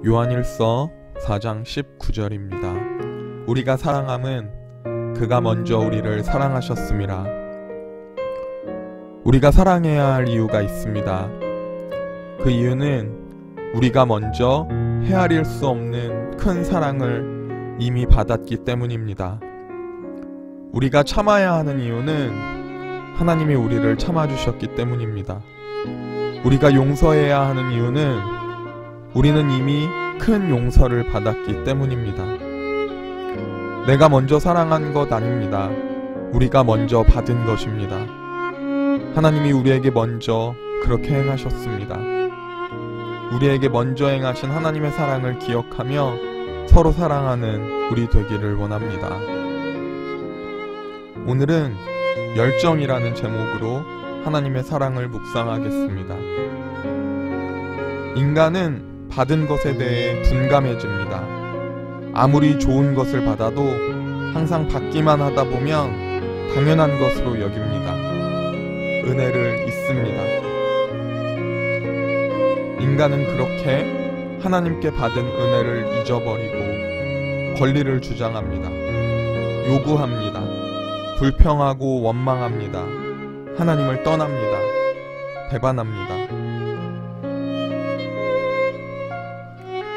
요한일서 4장 19절입니다. 우리가 사랑함은 그가 먼저 우리를 사랑하셨음이라. 우리가 사랑해야 할 이유가 있습니다. 그 이유는 우리가 먼저 헤아릴 수 없는 큰 사랑을 이미 받았기 때문입니다. 우리가 참아야 하는 이유는 하나님이 우리를 참아주셨기 때문입니다. 우리가 용서해야 하는 이유는 우리는 이미 큰 용서를 받았기 때문입니다. 내가 먼저 사랑한 것 아닙니다. 우리가 먼저 받은 것입니다. 하나님이 우리에게 먼저 그렇게 행하셨습니다. 우리에게 먼저 행하신 하나님의 사랑을 기억하며 서로 사랑하는 우리 되기를 원합니다. 오늘은 열정이라는 제목으로 하나님의 사랑을 묵상하겠습니다. 인간은 받은 것에 대해 둔감해집니다. 아무리 좋은 것을 받아도 항상 받기만 하다 보면 당연한 것으로 여깁니다. 은혜를 잊습니다. 인간은 그렇게 하나님께 받은 은혜를 잊어버리고 권리를 주장합니다. 요구합니다. 불평하고 원망합니다. 하나님을 떠납니다. 배반합니다.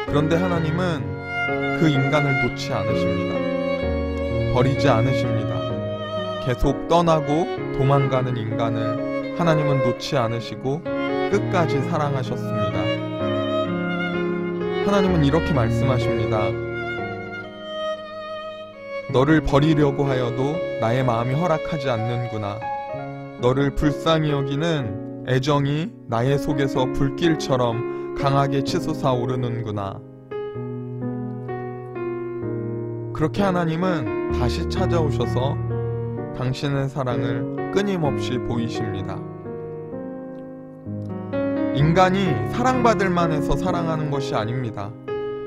그런데 하나님은 그 인간을 놓지 않으십니다. 버리지 않으십니다. 계속 떠나고 도망가는 인간을 하나님은 놓지 않으시고 끝까지 사랑하셨습니다. 하나님은 이렇게 말씀하십니다. 너를 버리려고 하여도 나의 마음이 허락하지 않는구나. 너를 불쌍히 여기는 애정이 나의 속에서 불길처럼 강하게 치솟아 오르는구나. 그렇게 하나님은 다시 찾아오셔서 당신의 사랑을 끊임없이 보이십니다. 인간이 사랑받을 만해서 사랑하는 것이 아닙니다.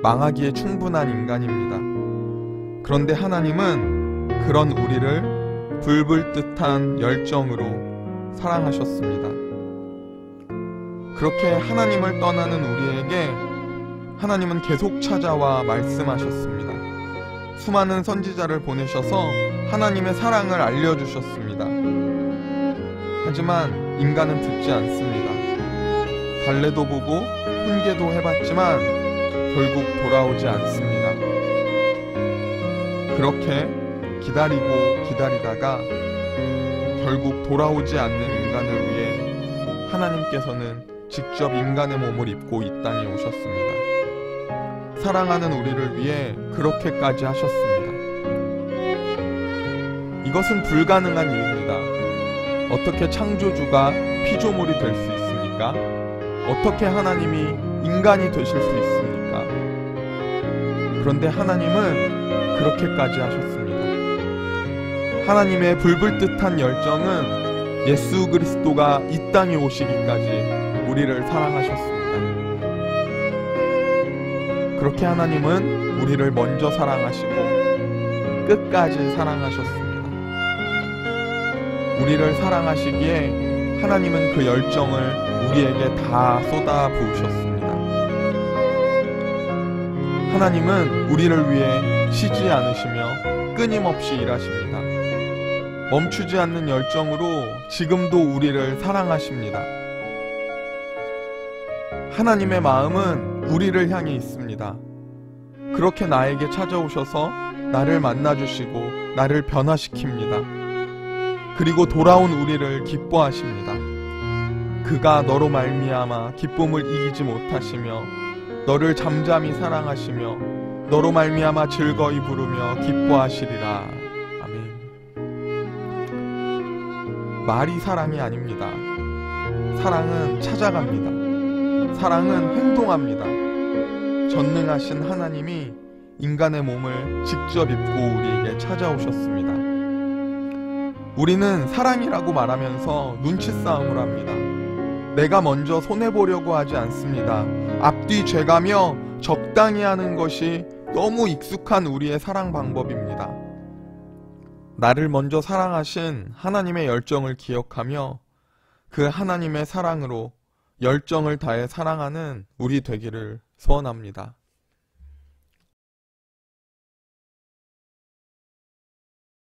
망하기에 충분한 인간입니다. 그런데 하나님은 그런 우리를 불불 듯한 열정으로 사랑하셨습니다. 그렇게 하나님을 떠나는 우리에게 하나님은 계속 찾아와 말씀하셨습니다. 수많은 선지자를 보내셔서 하나님의 사랑을 알려주셨습니다. 하지만 인간은 듣지 않습니다. 달래도 보고 훈계도 해봤지만 결국 돌아오지 않습니다. 그렇게 기다리다가 결국 돌아오지 않는 인간을 위해 하나님께서는 직접 인간의 몸을 입고 이 땅에 오셨습니다. 사랑하는 우리를 위해 그렇게까지 하셨습니다. 이것은 불가능한 일입니다. 어떻게 창조주가 피조물이 될 수 있습니까? 어떻게 하나님이 인간이 되실 수 있습니까? 그런데 하나님은 그렇게까지 하셨습니다. 하나님의 불불듯한 열정은 예수 그리스도가 이 땅에 오시기까지 우리를 사랑하셨습니다. 그렇게 하나님은 우리를 먼저 사랑하시고 끝까지 사랑하셨습니다. 우리를 사랑하시기에 하나님은 그 열정을 우리에게 다 쏟아 부으셨습니다. 하나님은 우리를 위해 쉬지 않으시며 끊임없이 일하십니다. 멈추지 않는 열정으로 지금도 우리를 사랑하십니다. 하나님의 마음은 우리를 향해 있습니다. 그렇게 나에게 찾아오셔서 나를 만나주시고 나를 변화시킵니다. 그리고 돌아온 우리를 기뻐하십니다. 그가 너로 말미암아 기쁨을 이기지 못하시며 너를 잠잠히 사랑하시며 너로 말미암아 즐거이 부르며 기뻐하시리라. 아멘. 말이 사랑이 아닙니다. 사랑은 찾아갑니다. 사랑은 행동합니다. 전능하신 하나님이 인간의 몸을 직접 입고 우리에게 찾아오셨습니다. 우리는 사랑이라고 말하면서 눈치 싸움을 합니다. 내가 먼저 손해보려고 하지 않습니다. 앞뒤 죄가며 적당히 하는 것이 너무 익숙한 우리의 사랑 방법입니다. 나를 먼저 사랑하신 하나님의 열정을 기억하며 그 하나님의 사랑으로 열정을 다해 사랑하는 우리 되기를 소원합니다.